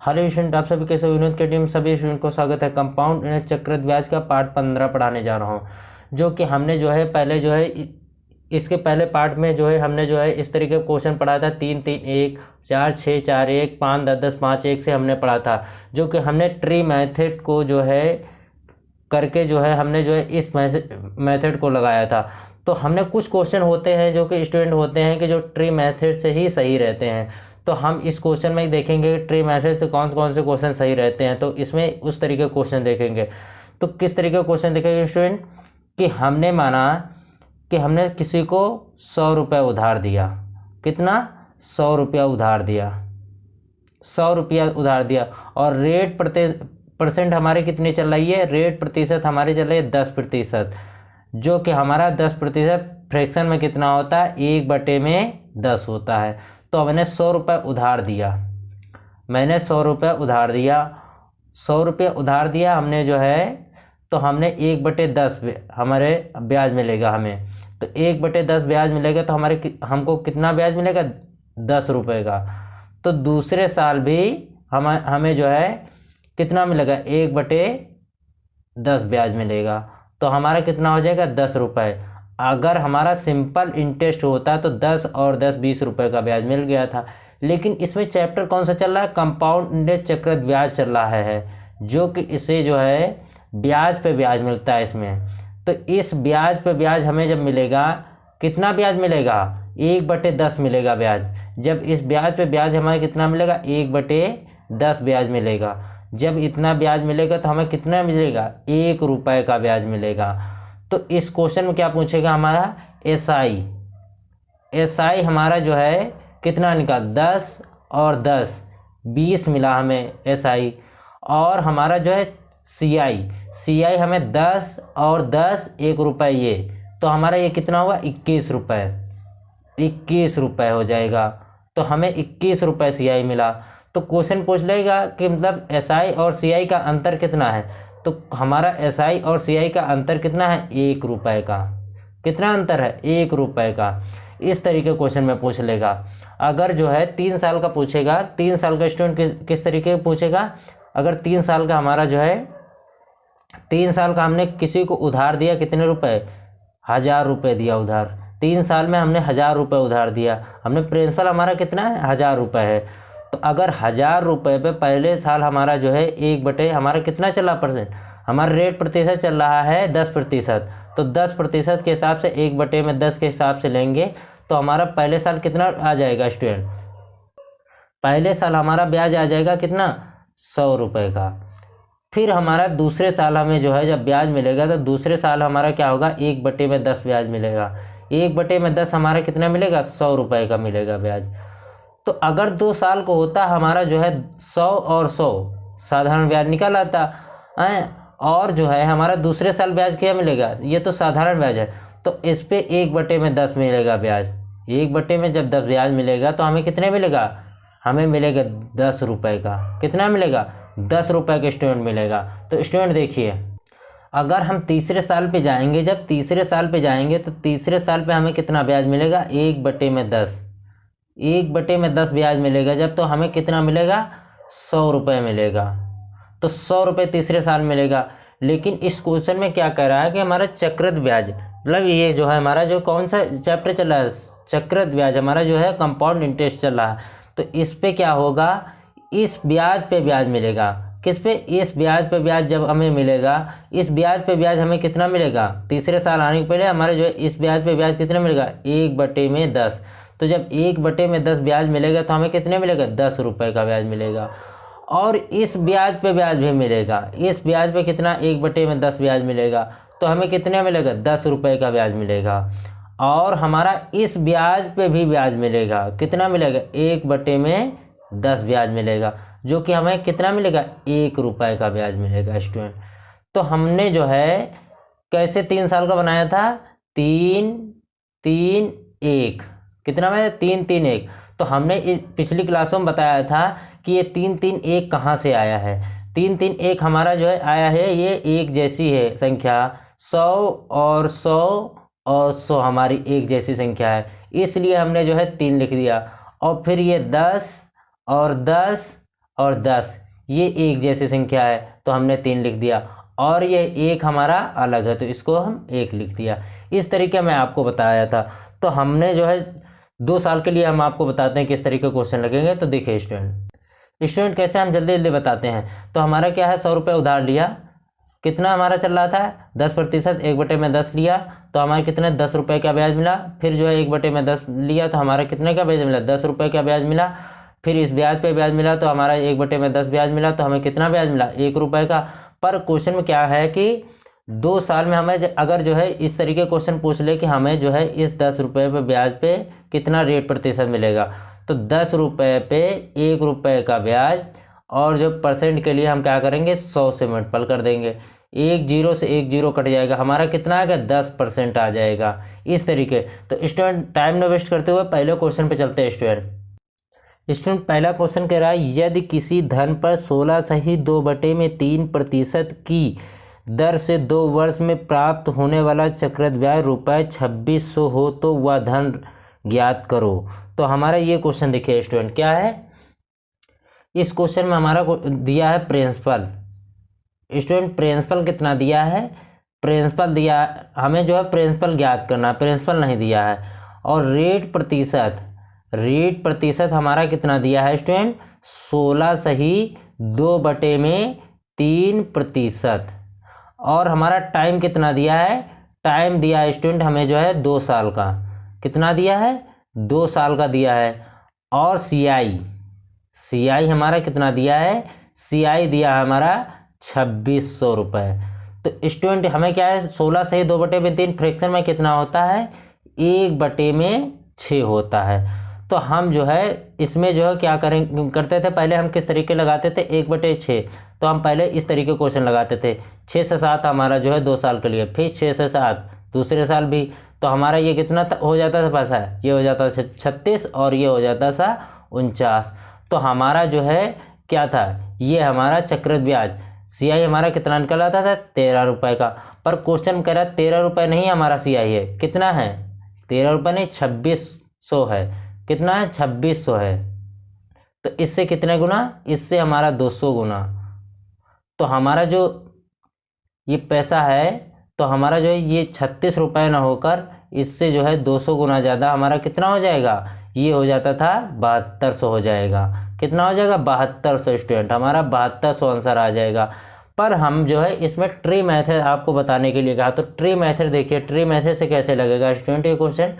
Hello student, आप सभी कैसे हो? विनोद के टीम सभी स्टूडेंट को स्वागत है। कंपाउंड इंटरेस्ट चक्रवृद्धि ब्याज का पार्ट 15 पढ़ाने जा रहा हूँ, जो कि हमने जो है पहले जो है इसके पहले पार्ट में जो है हमने जो है इस तरीके का क्वेश्चन पढ़ा था। 3 3 1 4 6 4 1 5 10 10 5 1 से हमने पढ़ा था, जो कि हमने ट्री मेथड को जो है करके जो है हमने जो है इस मेथड को लगाया था। तो हमने कुछ क्वेश्चन होते हैं जो कि स्टूडेंट होते हैं कि जो ट्री मेथड से ही सही रहते हैं, तो हम इस क्वेश्चन में ही देखेंगे कि ट्री मेथड से कौन कौन से क्वेश्चन सही रहते हैं। तो इसमें उस तरीके के क्वेश्चन देखेंगे। तो किस तरीके का क्वेश्चन देखेंगे स्टूडेंट, कि हमने माना कि हमने किसी को 100 रुपये उधार दिया। कितना? 100 रुपया उधार दिया। 100 रुपया उधार दिया और रेट परसेंट हमारे कितने चल रही है? रेट प्रतिशत हमारी चल रही है 10%, जो कि हमारा 10% फ्रैक्शन में कितना होता है? 1/10 होता है। तो मैंने 100 रुपये उधार दिया। मैंने 100 रुपये उधार दिया। 100 रुपये उधार दिया हमने जो है, तो हमने 1/10 हमारे ब्याज मिलेगा हमें। तो 1/10 ब्याज मिलेगा, तो हमको कितना ब्याज मिलेगा? 10 रुपये का। तो दूसरे साल भी हमें जो है कितना मिलेगा? 1/10 ब्याज मिलेगा। तो हमारा कितना हो जाएगा? 10 रुपये। अगर हमारा सिंपल इंटरेस्ट होता तो 10 और 10 20 रुपये का ब्याज मिल गया था। लेकिन इसमें चैप्टर कौन सा चल रहा है? कंपाउंड इंटरेस्ट चक्रवृद्धि ब्याज चल रहा है, जो कि इसे जो है ब्याज पे ब्याज मिलता है इसमें। तो इस ब्याज पे ब्याज हमें जब मिलेगा, कितना ब्याज मिलेगा? 1/10 मिलेगा ब्याज। जब इस ब्याज पे ब्याज हमें कितना मिलेगा? 1/10 ब्याज मिलेगा। जब इतना ब्याज मिलेगा तो हमें कितना मिलेगा? 1 रुपये का ब्याज मिलेगा। तो इस क्वेश्चन में क्या पूछेगा हमारा? एसआई हमारा जो है कितना निकाल? 10 और 10 20 मिला हमें एसआई। और हमारा जो है सीआई हमें 10 और 10 1 रुपये, ये तो हमारा ये कितना हुआ? 21 रुपये। 21 रुपये हो जाएगा। तो हमें 21 रुपये सीआई मिला। तो क्वेश्चन पूछ लेगा कि मतलब एसआई और सीआई का अंतर कितना है। तो हमारा एसआई और सीआई का अंतर कितना है? 1 रुपये का। कितना अंतर है? 1 रुपये का। इस तरीके क्वेश्चन में पूछ लेगा। अगर जो है 3 साल का पूछेगा, 3 साल का स्टूडेंट किस तरीके पूछेगा? अगर 3 साल का हमारा जो है 3 साल का हमने किसी को उधार दिया, कितने रुपए? 1000 रुपये दिया उधार। 3 साल में हमने 1000 रुपये उधार दिया। हमने प्रिंसिपल हमारा कितना है? 1000 रुपये है। तो अगर 1000 रुपये पे पहले साल हमारा जो है 1/, हमारा कितना चला परसेंट? हमारा रेट प्रतिशत चल रहा है 10%। तो 10% के हिसाब से 1/10 के हिसाब से लेंगे, तो हमारा पहले साल कितना आ जाएगा स्टूडेंट? पहले साल हमारा ब्याज आ जाएगा कितना? 100 रुपये का। फिर हमारा दूसरे साल हमें जो है जब ब्याज मिलेगा, तो दूसरे साल हमारा क्या होगा? 1/10 ब्याज मिलेगा। 1/10 हमारा कितना मिलेगा? 100 रुपये का मिलेगा ब्याज। तो अगर 2 साल को होता हमारा जो है 100 और 100 साधारण ब्याज निकल आता है, और जो है हमारा दूसरे साल ब्याज क्या मिलेगा? ये तो साधारण ब्याज है, तो इस पे 1/10 मिलेगा ब्याज। 1/में जब 10 ब्याज मिलेगा तो हमें कितने मिलेगा? हमें मिलेगा 10 रुपये का। कितना मिलेगा? 10 रुपये का स्टूडेंट मिलेगा। तो स्टूडेंट देखिए, अगर हम तीसरे साल पे जाएंगे, जब तीसरे साल पे जाएंगे तो तीसरे साल पे हमें कितना ब्याज मिलेगा? 1/10। 1/10 ब्याज मिलेगा जब, तो हमें कितना मिलेगा? 100 रुपये मिलेगा। तो 100 रुपये तीसरे साल मिलेगा। लेकिन इस क्वेश्चन में क्या कह रहा है कि हमारा चक्रवृद्धि ब्याज, मतलब ये जो है हमारा जो कौन सा चैप्टर चल रहा है? चक्रवृद्धि ब्याज हमारा जो है कंपाउंड इंटरेस्ट चल रहा है। तो इस पे क्या होगा? इस ब्याज पे ब्याज मिलेगा। किस पे? इस ब्याज पे ब्याज जब हमें मिलेगा, इस ब्याज पे ब्याज हमें कितना मिलेगा? तीसरे साल आने के पहले हमारे जो है इस ब्याज पे ब्याज कितना मिलेगा? 1/10। तो जब 1/10 ब्याज मिलेगा तो हमें कितने मिलेगा? 10 रुपये का ब्याज मिलेगा। और इस ब्याज पे ब्याज भी मिलेगा। इस ब्याज पे कितना? 1/10 ब्याज मिलेगा। तो हमें कितने मिलेगा? 10 रुपये का ब्याज मिलेगा। और हमारा इस ब्याज पे भी ब्याज मिलेगा। कितना मिलेगा? 1/10 ब्याज मिलेगा, जो कि हमें कितना मिलेगा? 1 रुपये का ब्याज मिलेगा स्टूडेंट। तो हमने जो है कैसे 3 साल का बनाया था? 3 3 1। कितना में? 3 3 1। तो हमने इस पिछली क्लासों में बताया था कि ये 3 3 1 कहाँ से आया है। 3 3 1 हमारा जो है आया है, ये एक जैसी है संख्या। 100 और 100 और 100 हमारी एक जैसी संख्या है, इसलिए हमने जो है 3 लिख दिया। और फिर ये 10 और 10 और 10 ये एक जैसी संख्या है तो हमने 3 लिख दिया, और ये 1 हमारा अलग है तो इसको हम 1 लिख दिया। इस तरीके मैं आपको बताया था। तो हमने जो है 2 साल के लिए हम आपको बताते हैं किस तरीके क्वेश्चन लगेंगे। तो देखिए स्टूडेंट कैसे हम जल्दी जल्दी बताते हैं। तो हमारा क्या है, 100 रुपये उधार लिया, कितना हमारा चल रहा था 10%, 1/10 लिया तो हमारे कितने 10 रुपये का ब्याज मिला। फिर जो है 1/10 लिया तो हमारा कितने का ब्याज मिला, 10 रुपये का ब्याज मिला। फिर इस ब्याज पे ब्याज मिला तो हमारा 1/10 ब्याज मिला तो हमें कितना ब्याज मिला, 1 रुपये का। पर क्वेश्चन में क्या है कि 2 साल में हमें अगर जो है इस तरीके क्वेश्चन पूछ ले कि हमें जो है इस 10 रुपये पे ब्याज पे कितना रेट प्रतिशत मिलेगा, तो 10 रुपये पे 1 रुपये का ब्याज, और जो परसेंट के लिए हम क्या करेंगे 100 से मल्टीपल कर देंगे। 1 0 से 1 0 कट जाएगा, हमारा कितना आएगा 10% आ जाएगा। इस तरीके। तो स्टूडेंट टाइम न वेस्ट करते हुए पहले क्वेश्चन पे चलते हैं। स्टूडेंट पहला क्वेश्चन कह रहा है, यदि किसी धन पर 16 सही 2/3% की दर से 2 वर्ष में प्राप्त होने वाला चक्रवृद्धि ब्याज रुपये 2600 हो तो वह धन ज्ञात करो। तो हमारा ये क्वेश्चन देखिए स्टूडेंट क्या है, इस क्वेश्चन में हमारा दिया है प्रिंसिपल। स्टूडेंट प्रिंसिपल कितना दिया है, प्रिंसिपल दिया हमें जो है प्रिंसिपल ज्ञात करना, प्रिंसिपल नहीं दिया है। और रेट प्रतिशत हमारा कितना दिया है स्टूडेंट, 16 सही 2/3%। और हमारा टाइम कितना दिया है, टाइम दिया है स्टूडेंट हमें जो है 2 साल का, कितना दिया है 2 साल का दिया है। और CI हमारा कितना दिया है, CI दिया है हमारा 2600 रुपये। तो स्टूडेंट हमें क्या है 16 सही 2/3 फ्रैक्शन में कितना होता है, 1/6 होता है। तो हम जो है इसमें जो है क्या करते थे, पहले हम किस तरीके लगाते थे 1/6। तो हम पहले इस तरीके क्वेश्चन लगाते थे, 6 से 7 हमारा जो है 2 साल के लिए, फिर 6 से 7 दूसरे साल भी। तो हमारा ये कितना हो जाता था पैसा, ये हो जाता था 36 और ये हो जाता था 49। तो हमारा जो है क्या था, ये हमारा चक्रवृद्धि ब्याज CI हमारा कितना निकल आता था 13 रुपये का। पर क्वेश्चन कह रहा है 13 रुपये नहीं हमारा CI है, कितना है 13 रुपये नहीं 2600 है, कितना है 2600 है। तो इससे कितने गुना, इससे हमारा 200 गुना। तो हमारा जो ये पैसा है तो हमारा जो है ये 36 रुपये ना होकर इससे जो है 200 गुना ज़्यादा हमारा कितना हो जाएगा, ये हो जाता था 7200 हो जाएगा। कितना हो जाएगा 7200 स्टूडेंट, हमारा 7200 आंसर आ जाएगा। पर हम जो है इसमें ट्री मेथड आपको बताने के लिए कहा, तो ट्री मेथड देखिए, ट्री मेथड से कैसे लगेगा स्टूडेंट ये क्वेश्चन।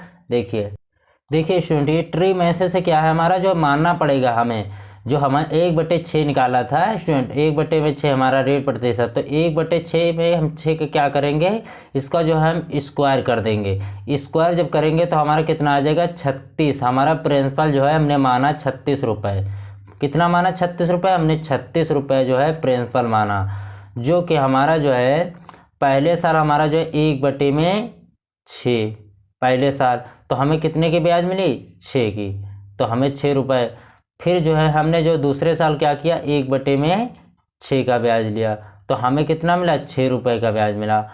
देखिए स्टूडेंट ये ट्री मेथड से क्या है, हमारा जो मानना पड़ेगा हमें, जो हमें 1/6 निकाला था स्टूडेंट, 1/6 हमारा रेट प्रतिशत। तो 1/6 में हम 6 के क्या करेंगे, इसका जो हम स्क्वायर कर देंगे। स्क्वायर जब करेंगे तो हमारा कितना आ जाएगा 36। हमारा प्रिंसिपल जो है हमने माना 36 रुपये, कितना माना 36 रुपये, हमने 36 रुपये जो है प्रिंसिपल माना। जो कि हमारा जो है पहले साल हमारा जो है 1/6 पहले साल, तो हमें कितने की ब्याज मिली 6 की, तो हमें 6 रुपये। फिर जो है हमने जो दूसरे साल क्या किया 1/6 का ब्याज लिया तो हमें कितना मिला 6 रुपये का ब्याज मिला।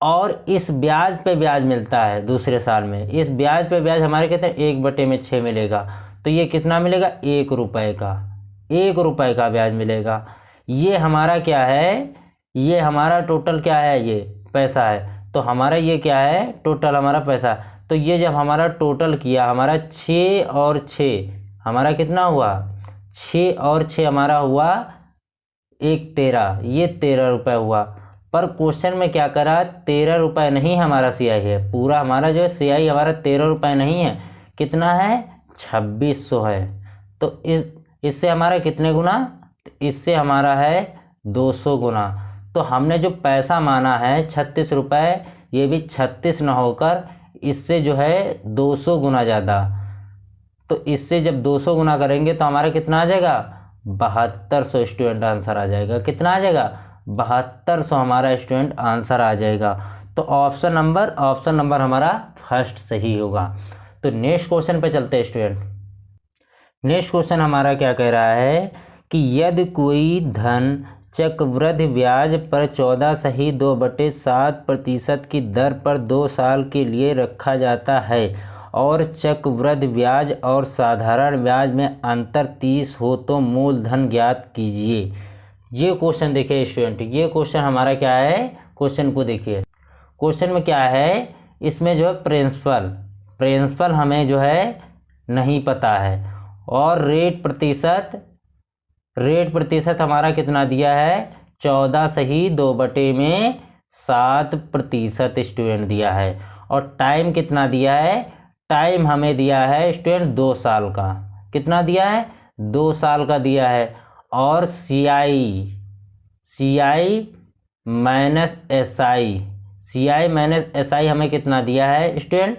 और इस ब्याज पे ब्याज मिलता है दूसरे साल में, इस ब्याज पे ब्याज हमारे कितने 1/6 मिलेगा। तो ये कितना मिलेगा 1 रुपये का, 1 रुपये का ब्याज मिलेगा। ये हमारा क्या है, ये हमारा टोटल क्या है, ये पैसा है। तो हमारा ये क्या है टोटल हमारा पैसा। तो ये जब हमारा टोटल किया हमारा 6 और 6 हमारा कितना हुआ, 6 और 6 हमारा हुआ 13, ये 13 रुपये हुआ। पर क्वेश्चन में क्या करा 13 रुपये नहीं हमारा CI है, पूरा हमारा जो है CI हमारा 13 रुपये नहीं है, कितना है 2600 है। तो इससे हमारा कितने गुना, इससे हमारा है 200 गुना। तो हमने जो पैसा माना है 36 रुपये, ये भी 36 ना होकर इससे जो है 200 गुना ज़्यादा। तो इससे जब 200 गुना करेंगे तो हमारा कितना आ जाएगा 7200 स्टूडेंट आंसर आ जाएगा। कितना आ जाएगा 7200 हमारा स्टूडेंट आंसर आ जाएगा। तो ऑप्शन नंबर हमारा फर्स्ट सही होगा। तो नेक्स्ट क्वेश्चन पे चलते हैं स्टूडेंट। नेक्स्ट क्वेश्चन हमारा क्या कह रहा है कि यदि कोई धन चक्रवृद्धि ब्याज पर 14 सही 2/7% की दर पर 2 साल के लिए रखा जाता है और चक्रवृद्धि ब्याज और साधारण ब्याज में अंतर 30 हो तो मूलधन ज्ञात कीजिए। ये क्वेश्चन देखिए स्टूडेंट, ये क्वेश्चन हमारा क्या है, क्वेश्चन को देखिए। क्वेश्चन में क्या है, इसमें जो है प्रिंसिपल हमें जो है नहीं पता है, और रेट प्रतिशत हमारा कितना दिया है, 14 सही 2/7% स्टूडेंट दिया है। और टाइम कितना दिया है, टाइम हमें दिया है स्टूडेंट 2 साल का। कितना दिया है, 2 साल का दिया है। और सी आई माइनस एस आई हमें कितना दिया है स्टूडेंट,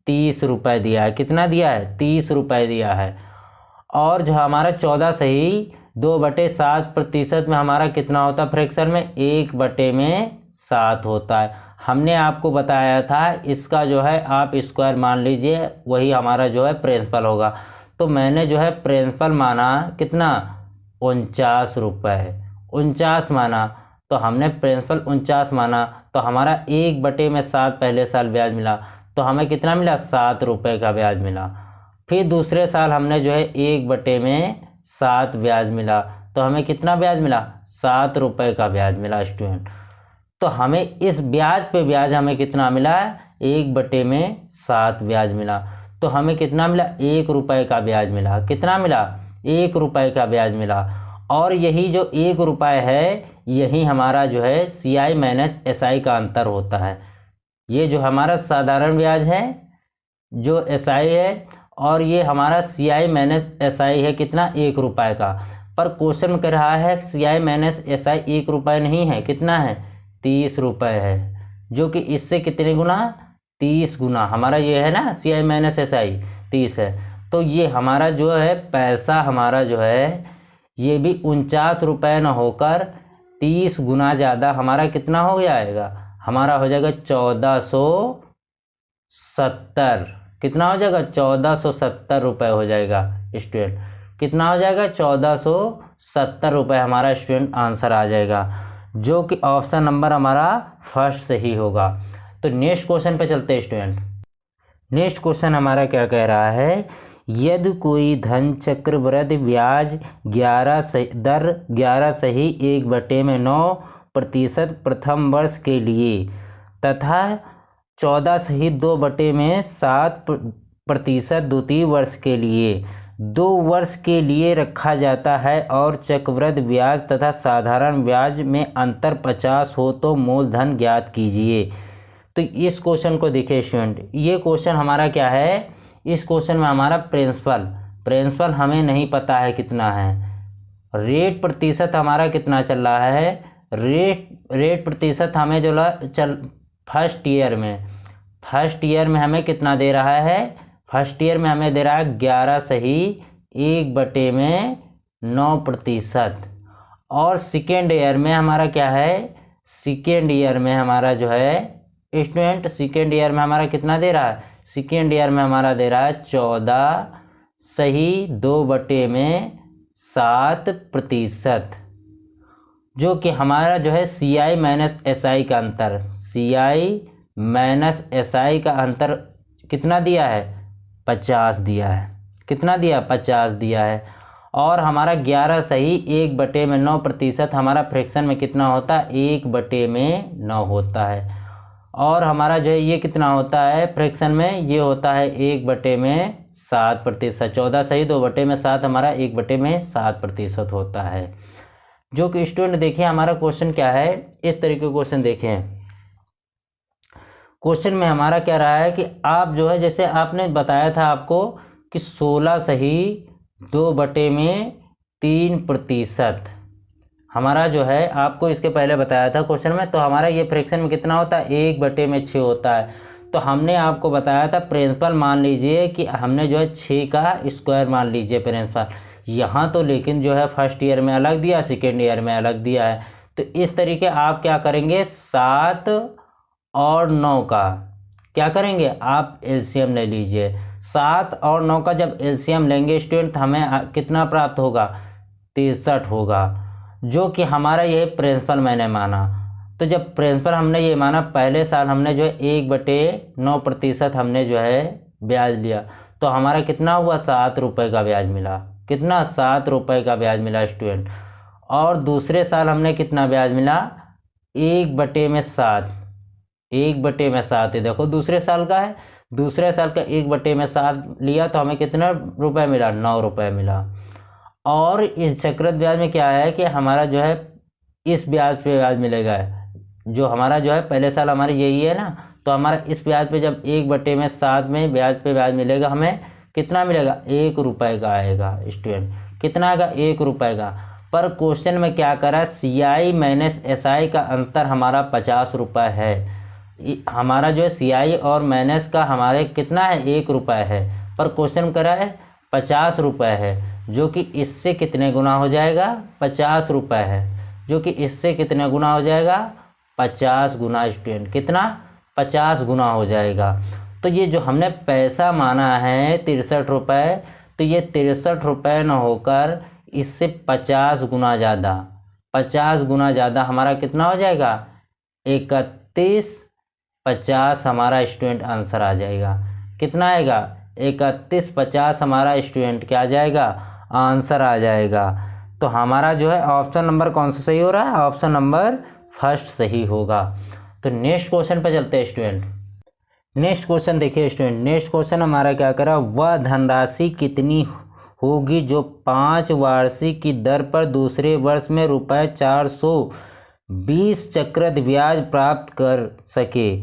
30 रुपये दिया है। कितना दिया है, 30 रुपये दिया है। और जो हमारा 14 सही 2/7% में हमारा कितना होता है फ्रैक्शन में, 1/7 होता है। हमने आपको बताया था इसका जो है आप स्क्वायर मान लीजिए, वही हमारा जो है प्रिंसिपल होगा। तो मैंने जो है प्रिंसिपल माना कितना, 49 रुपये, 49 माना। तो हमने प्रिंसिपल 49 माना, तो हमारा 1/7 पहले साल ब्याज मिला, तो हमें कितना मिला, 7 रुपये का ब्याज मिला। फिर दूसरे साल हमने जो है 1/7 ब्याज मिला, तो हमें कितना ब्याज मिला, 7 रुपये का ब्याज मिला स्टूडेंट। तो हमें इस ब्याज पे ब्याज हमें कितना मिला, 1/7 ब्याज मिला। तो हमें कितना मिला, 1 रुपये का ब्याज मिला। कितना मिला, 1 रुपये का ब्याज मिला। और यही जो 1 रुपये है, यही हमारा जो है सी आई माइनस एस आई का अंतर होता है। ये जो हमारा साधारण ब्याज है जो एस आई है, और ये हमारा सी आई माइनस एस आई है कितना, 1 रुपये का। पर क्वेश्चन कह रहा है सी आई माइनस एस आई 1 रुपये नहीं है, कितना है, 30 रुपये है। जो कि इससे कितने गुना, 30 गुना हमारा ये है ना, सी आई माइनस एस आई 30 है। तो ये हमारा जो है पैसा हमारा जो है ये भी 49 रुपये न होकर 30 गुना ज़्यादा हमारा कितना हो जाएगा, हमारा हो जाएगा 1470। कितना हो जाएगा, 1470 रुपये हो जाएगा स्टूडेंट। कितना हो जाएगा, 1470 रुपये हमारा स्टूडेंट आंसर आ जाएगा, जो कि ऑप्शन नंबर हमारा फर्स्ट सही होगा। तो नेक्स्ट क्वेश्चन पे चलते हैं स्टूडेंट। नेक्स्ट क्वेश्चन हमारा क्या कह रहा है, यदि कोई धन चक्रवृद्धि ब्याज 11 सही 1/9% प्रथम वर्ष के लिए तथा 14 सही 2/7% द्वितीय वर्ष के लिए 2 वर्ष के लिए रखा जाता है, और चक्रवृद्धि ब्याज तथा साधारण ब्याज में अंतर 50 हो तो मूलधन ज्ञात कीजिए। तो इस क्वेश्चन को देखिए स्टूडेंट, ये क्वेश्चन हमारा क्या है, इस क्वेश्चन में हमारा प्रिंसिपल हमें नहीं पता है कितना है। रेट प्रतिशत हमारा कितना चल रहा है, रेट प्रतिशत हमें जो फर्स्ट ईयर में हमें कितना दे रहा है, फर्स्ट ईयर में हमें दे रहा है 11 सही 1/9%। और सेकेंड ईयर में हमारा क्या है, सेकेंड ईयर में हमारा जो है स्टूडेंट, सेकेंड ईयर में हमारा कितना दे रहा है, सेकेंड ईयर में हमारा दे रहा है 14 सही 2/7%, जो कि हमारा जो है सी आई माइनस एस आई का अंतर, सी आई माइनस एस आई का अंतर कितना दिया है, 50 दिया है। कितना दिया, 50 दिया है। और हमारा 11 सही 1/9% हमारा फ्रैक्शन में कितना होता है, 1/9 होता है। और हमारा जो है ये कितना होता है फ्रैक्शन में, ये होता है 1/7%। 14 सही 2/7 हमारा 1/7% होता है। जो कि स्टूडेंट देखिए हमारा क्वेश्चन क्या है, इस तरीके का क्वेश्चन देखें। क्वेश्चन में हमारा क्या रहा है कि आप जो है, जैसे आपने बताया था आपको कि 16 सही 2/3% हमारा जो है, आपको इसके पहले बताया था क्वेश्चन में। तो हमारा ये फ्रैक्शन में कितना होता है, 1/6 होता है। तो हमने आपको बताया था प्रिंसिपल मान लीजिए कि हमने जो है 6 का स्क्वायर मान लीजिए प्रिंसिपल। यहाँ तो लेकिन जो है फर्स्ट ईयर में अलग दिया, सेकेंड ईयर में अलग दिया है। तो इस तरीके आप क्या करेंगे, 7 और 9 का क्या करेंगे, आप एलसीएम ले लीजिए। 7 और 9 का जब एलसीएम लेंगे स्टूडेंट, हमें कितना प्राप्त होगा, 63 होगा। जो कि हमारा ये प्रिंसिपल मैंने माना। तो जब प्रिंसिपल हमने ये माना, पहले साल हमने जो है 1/9% हमने जो है ब्याज लिया तो हमारा कितना हुआ, 7 रुपये का ब्याज मिला। कितना, 7 रुपये का ब्याज मिला स्टूडेंट। और दूसरे साल हमने कितना ब्याज मिला, 1/7। 1/7 है, देखो दूसरे साल का है, दूसरे साल का 1/7 लिया तो हमें कितना रुपए मिला, 9 रुपये मिला। और इस चक्रवृद्धि ब्याज में क्या है कि हमारा जो है इस ब्याज पे ब्याज मिलेगा, जो हमारा जो है पहले साल हमारी यही है ना, तो हमारा इस ब्याज पे जब 1/7 में ब्याज पे ब्याज मिलेगा, हमें कितना मिलेगा, 1 रुपये का आएगा स्टूडेंट। कितना आएगा, 1 रुपये का। पर क्वेश्चन में क्या करा, CI माइनस SI का अंतर हमारा 50 रुपये है। हमारा जो है CI और माइनस का हमारे कितना है, 1 रुपये है, पर क्वेश्चन करा है 50 रुपये है, जो कि इससे कितने गुना हो जाएगा, 50 रुपये है, जो कि इससे कितने गुना हो जाएगा, 50 गुना स्टूडेंट। कितना, 50 गुना हो जाएगा। तो ये जो हमने पैसा माना है 63 रुपये, तो ये 63 रुपये न होकर इससे 50 गुना ज़्यादा, 50 गुना ज़्यादा हमारा कितना हो जाएगा, 3150 हमारा स्टूडेंट आंसर आ जाएगा। कितना आएगा, 3150 हमारा स्टूडेंट क्या आ जाएगा, आंसर आ जाएगा। तो हमारा जो है ऑप्शन नंबर कौन सा सही हो रहा है, ऑप्शन नंबर फर्स्ट सही होगा। तो नेक्स्ट क्वेश्चन पे चलते हैं स्टूडेंट। नेक्स्ट क्वेश्चन देखिए स्टूडेंट, नेक्स्ट क्वेश्चन हमारा क्या करा, वह धनराशि कितनी होगी जो 5 वार्षिक की दर पर दूसरे वर्ष में ₹420 चक्रवृद्धि ब्याज प्राप्त कर सके।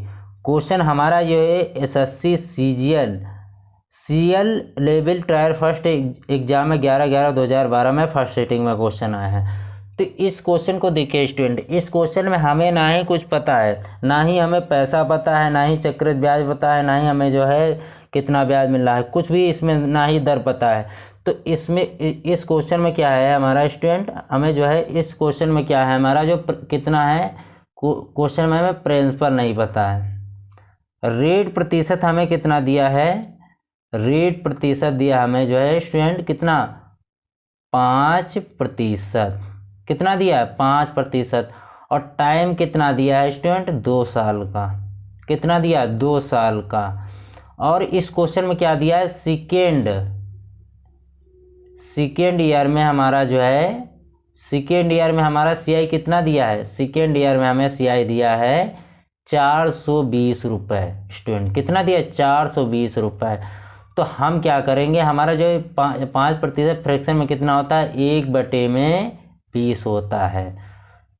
क्वेश्चन हमारा जो है SSC CL level trial first exam में 11/11/2012 में फर्स्ट सेटिंग में क्वेश्चन आया है। तो इस क्वेश्चन को देखिए स्टूडेंट, इस क्वेश्चन में हमें ना ही कुछ पता है, ना ही हमें पैसा पता है, ना ही चक्रवृद्धि ब्याज पता है, ना ही हमें जो है कितना ब्याज मिल रहा है, कुछ भी इसमें ना ही दर पता है। तो इसमें इस क्वेश्चन में क्या है हमारा स्टूडेंट, हमें जो है इस क्वेश्चन में क्या है हमारा जो कितना है, क्वेश्चन में हमें प्रिंसिपल नहीं पता है। रेट प्रतिशत हमें कितना दिया है, रेट प्रतिशत दिया हमें जो है स्टूडेंट कितना, 5%। कितना दिया है, 5%। और टाइम कितना दिया है स्टूडेंट, 2 साल का। कितना दिया है, 2 साल का। और इस क्वेश्चन में क्या दिया है, सेकेंड ईयर में हमारा जो है, सेकेंड ईयर में हमारा CI कितना दिया है, सेकेंड ईयर में हमें CI दिया है 420 रुपये स्टूडेंट। कितना दिया, 420 रुपये। तो हम क्या करेंगे, हमारा जो 5% फ्रैक्शन में कितना होता है, 1/20 होता है।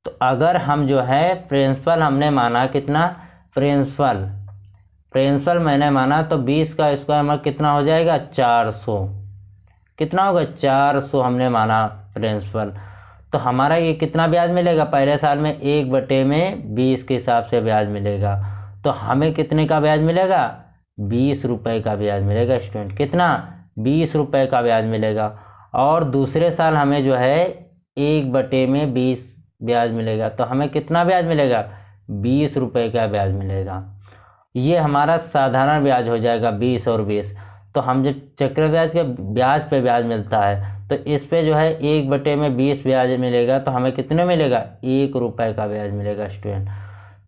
तो अगर हम जो है प्रिंसिपल हमने माना कितना, प्रिंसिपल मैंने माना तो 20 का स्क्वायर हमारा कितना हो जाएगा, 400। कितना होगा, 400 हमने माना प्रिंसिपल। तो हमारा ये कितना ब्याज मिलेगा, पहले साल में 1/20 के हिसाब से ब्याज मिलेगा। तो हमें कितने का ब्याज मिलेगा, 20 रुपये का ब्याज मिलेगा स्टूडेंट। कितना, 20 रुपये का ब्याज मिलेगा। और दूसरे साल हमें जो है 1/20 ब्याज मिलेगा, तो हमें कितना ब्याज मिलेगा, 20 रुपये का ब्याज मिलेगा। ये हमारा साधारण ब्याज हो जाएगा 20 और 20। तो हम जब चक्रवृद्धि ब्याज के ब्याज पे ब्याज मिलता है, तो इस पे जो है 1/20 ब्याज मिलेगा, तो हमें कितने मिलेगा, 1 रुपये का ब्याज मिलेगा स्टूडेंट।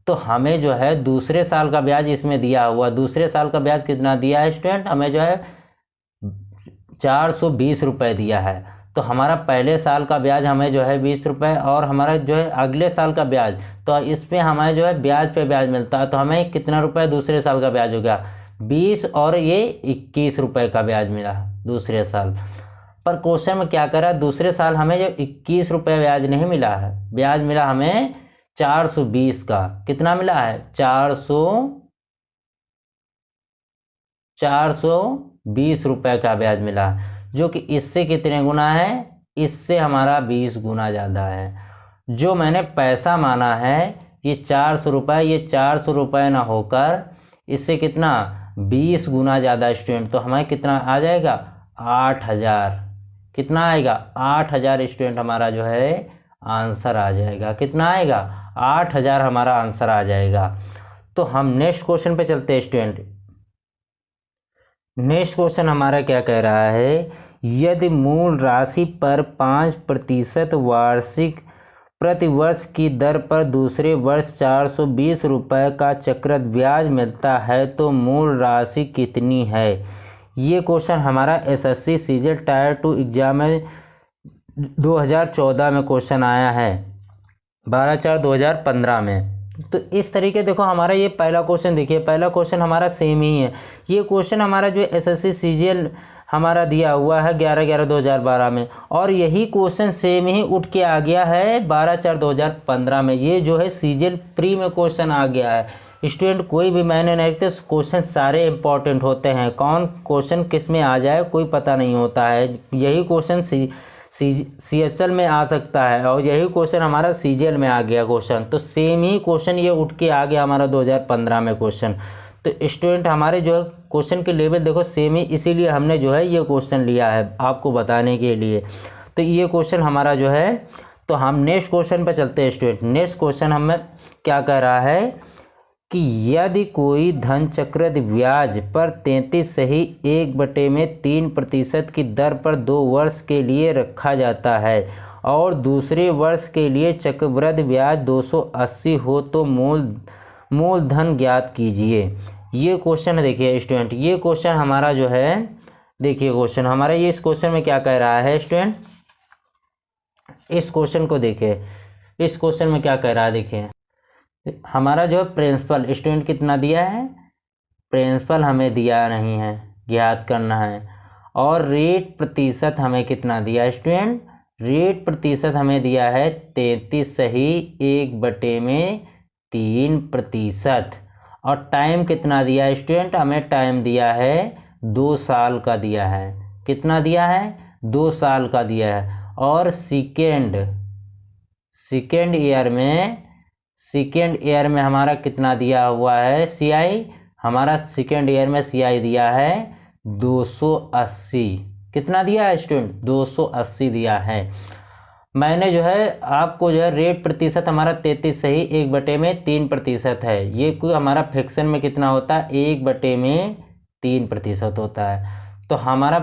तो हमें जो है दूसरे साल का ब्याज इसमें दिया हुआ, दूसरे साल का ब्याज कितना दिया है स्टूडेंट, हमें जो है 420 रुपये दिया है। तो हमारा पहले साल का ब्याज हमें जो है 20 रुपये, और हमारा जो है अगले साल का ब्याज, तो इसमें हमें जो है ब्याज पे ब्याज मिलता है। तो हमें कितना रुपये दूसरे साल का ब्याज हो गया, 20, और ये 21 रुपये का ब्याज मिला दूसरे साल। पर क्वेश्चन में क्या करा, दूसरे साल हमें जो 21 रुपये ब्याज नहीं मिला है, ब्याज मिला हमें 420 का। कितना मिला है, 420 रुपये का ब्याज मिला, जो कि इससे कितने गुना है, इससे हमारा 20 गुना ज़्यादा है। जो मैंने पैसा माना है ये 400 रुपये, ये 400 रुपये ना होकर इससे कितना 20 गुना ज़्यादा स्टूडेंट। तो हमें कितना आ जाएगा, 8000। कितना आएगा, 8000 स्टूडेंट हमारा जो है आंसर आ जाएगा। कितना आएगा, 8000 हमारा आंसर आ जाएगा। तो हम नेक्स्ट क्वेश्चन पे चलते हैं स्टूडेंट। नेक्स्ट क्वेश्चन हमारा क्या कह रहा है, यदि मूल राशि पर 5% वार्षिक प्रति वर्ष की दर पर दूसरे वर्ष 420 रुपये का चक्रवृद्धि ब्याज मिलता है तो मूल राशि कितनी है। ये क्वेश्चन हमारा एसएससी सीजीएल टायर 2 एग्जाम में 2014 में क्वेश्चन आया है, 12/4/2015 में। तो इस तरीके देखो हमारा ये पहला क्वेश्चन, देखिए पहला क्वेश्चन हमारा सेम ही है। ये क्वेश्चन हमारा जो एसएससी सीजीएल हमारा दिया हुआ है 11/11/2012 में, और यही क्वेश्चन सेम ही उठ के आ गया है 12/4/2015 में। ये जो है सीजीएल प्री में क्वेश्चन आ गया है। स्टूडेंट कोई भी मैंने नहीं रखते, क्वेश्चन सारे इंपॉर्टेंट होते हैं, कौन क्वेश्चन किस में आ जाए कोई पता नहीं होता है। यही क्वेश्चन सीएचएल में आ सकता है और यही क्वेश्चन हमारा सीजीएल में आ गया क्वेश्चन। तो सेम ही क्वेश्चन ये उठ के आ गया हमारा 2015 में क्वेश्चन। तो स्टूडेंट हमारे जो है क्वेश्चन के लेवल देखो सेम ही, इसीलिए हमने जो है ये क्वेश्चन लिया है आपको बताने के लिए। तो ये क्वेश्चन हमारा जो है, तो हम नेक्स्ट क्वेश्चन पर चलते हैं स्टूडेंट। नेक्स्ट क्वेश्चन हमें क्या कह रहा है कि यदि कोई धन चक्रवृद्धि ब्याज पर 33/3% की दर पर 2 वर्ष के लिए रखा जाता है और दूसरे वर्ष के लिए चक्रवृद्धि ब्याज 280 हो तो मूलधन ज्ञात कीजिए। ये क्वेश्चन देखिए स्टूडेंट, ये क्वेश्चन हमारा जो है, देखिए क्वेश्चन हमारा ये इस क्वेश्चन में क्या कह रहा है स्टूडेंट, इस क्वेश्चन को देखिए, इस क्वेश्चन में क्या कह रहा है देखिए। हमारा जो प्रिंसिपल स्टूडेंट कितना दिया है, प्रिंसिपल हमें दिया नहीं है, ज्ञात करना है। और रेट प्रतिशत हमें कितना दिया है स्टूडेंट, रेट प्रतिशत हमें दिया है 33 सही 1/3%। और टाइम कितना दिया है स्टूडेंट, हमें टाइम दिया है 2 साल का दिया है। कितना दिया है, 2 साल का दिया है। और सेकेंड ईयर में हमारा कितना दिया हुआ है सीआई, हमारा सेकेंड ईयर में सीआई दिया है 280। कितना दिया है स्टूडेंट, 280 दिया है। मैंने जो है आपको जो है रेट प्रतिशत हमारा 33 सही 1/3% है। ये कोई हमारा फ्रैक्शन में कितना होता है, 1/3% होता है। तो हमारा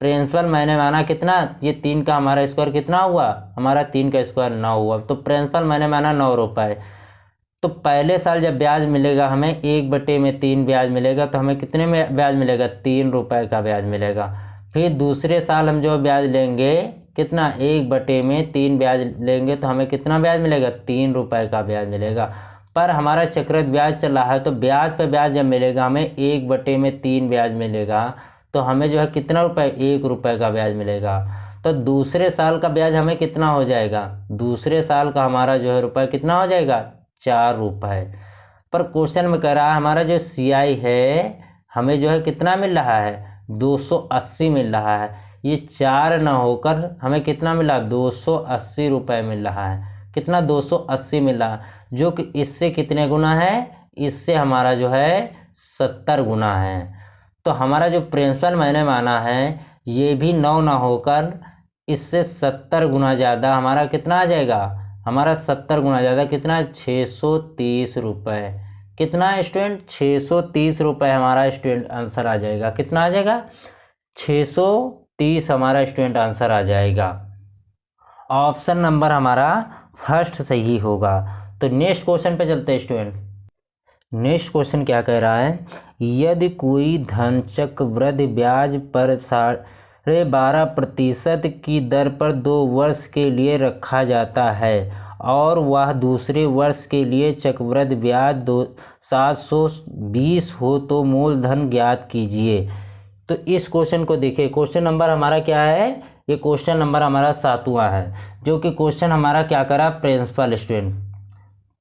प्रिंसिपल मैंने माना कितना, ये 3 का हमारा स्क्वायर कितना हुआ, हमारा 3 का स्क्वायर 9 हुआ। तो प्रिंसिपल मैंने माना 9 रुपये। तो पहले साल जब ब्याज मिलेगा हमें 1/3 ब्याज मिलेगा, तो हमें कितने में ब्याज मिलेगा, 3 रुपये का ब्याज मिलेगा। फिर दूसरे साल हम जो ब्याज लेंगे कितना, 1/3 ब्याज लेंगे तो हमें कितना ब्याज मिलेगा, 3 रुपये का ब्याज मिलेगा। पर हमारा चक्रवृद्धि ब्याज चल रहा है, तो ब्याज पे ब्याज जब मिलेगा हमें 1/3 ब्याज मिलेगा, तो हमें जो है कितना रुपये, 1 रुपये का ब्याज मिलेगा। तो दूसरे साल का ब्याज हमें कितना हो जाएगा, दूसरे साल का हमारा जो है रुपये कितना हो जाएगा, 4 रुपये। पर क्वेश्चन में कह रहा है हमारा जो सीआई है हमें जो है कितना मिल रहा है, 280 मिल रहा है। ये 4 ना होकर हमें कितना मिला, 280 रुपये मिल रहा है। कितना, 280 मिल रहा है, जो कि इससे कितने गुना है, इससे हमारा जो है 70 गुना है। तो हमारा जो प्रिंसिपल मैंने माना है ये भी 9 ना होकर इससे 70 गुना ज़्यादा हमारा कितना आ जाएगा, हमारा 70 गुना ज़्यादा कितना, 630 रुपये। कितना स्टूडेंट, 630 रुपये हमारा स्टूडेंट आंसर आ जाएगा। कितना आ जाएगा, 630 हमारा स्टूडेंट आंसर आ जाएगा। ऑप्शन नंबर हमारा फर्स्ट सही होगा। तो नेक्स्ट क्वेश्चन पे चलते हैं स्टूडेंट। नेक्स्ट क्वेश्चन क्या कह रहा है, यदि कोई धन चक्रवृद्धि ब्याज पर 12.5% की दर पर 2 वर्ष के लिए रखा जाता है और वह दूसरे वर्ष के लिए चक्रवृद्धि ब्याज 720 हो तो मूलधन ज्ञात कीजिए। तो इस क्वेश्चन को देखिए, क्वेश्चन नंबर हमारा क्या है, ये क्वेश्चन नंबर हमारा 7वां है, जो कि क्वेश्चन हमारा क्या करा, प्रिंसिपल स्टूडेंट।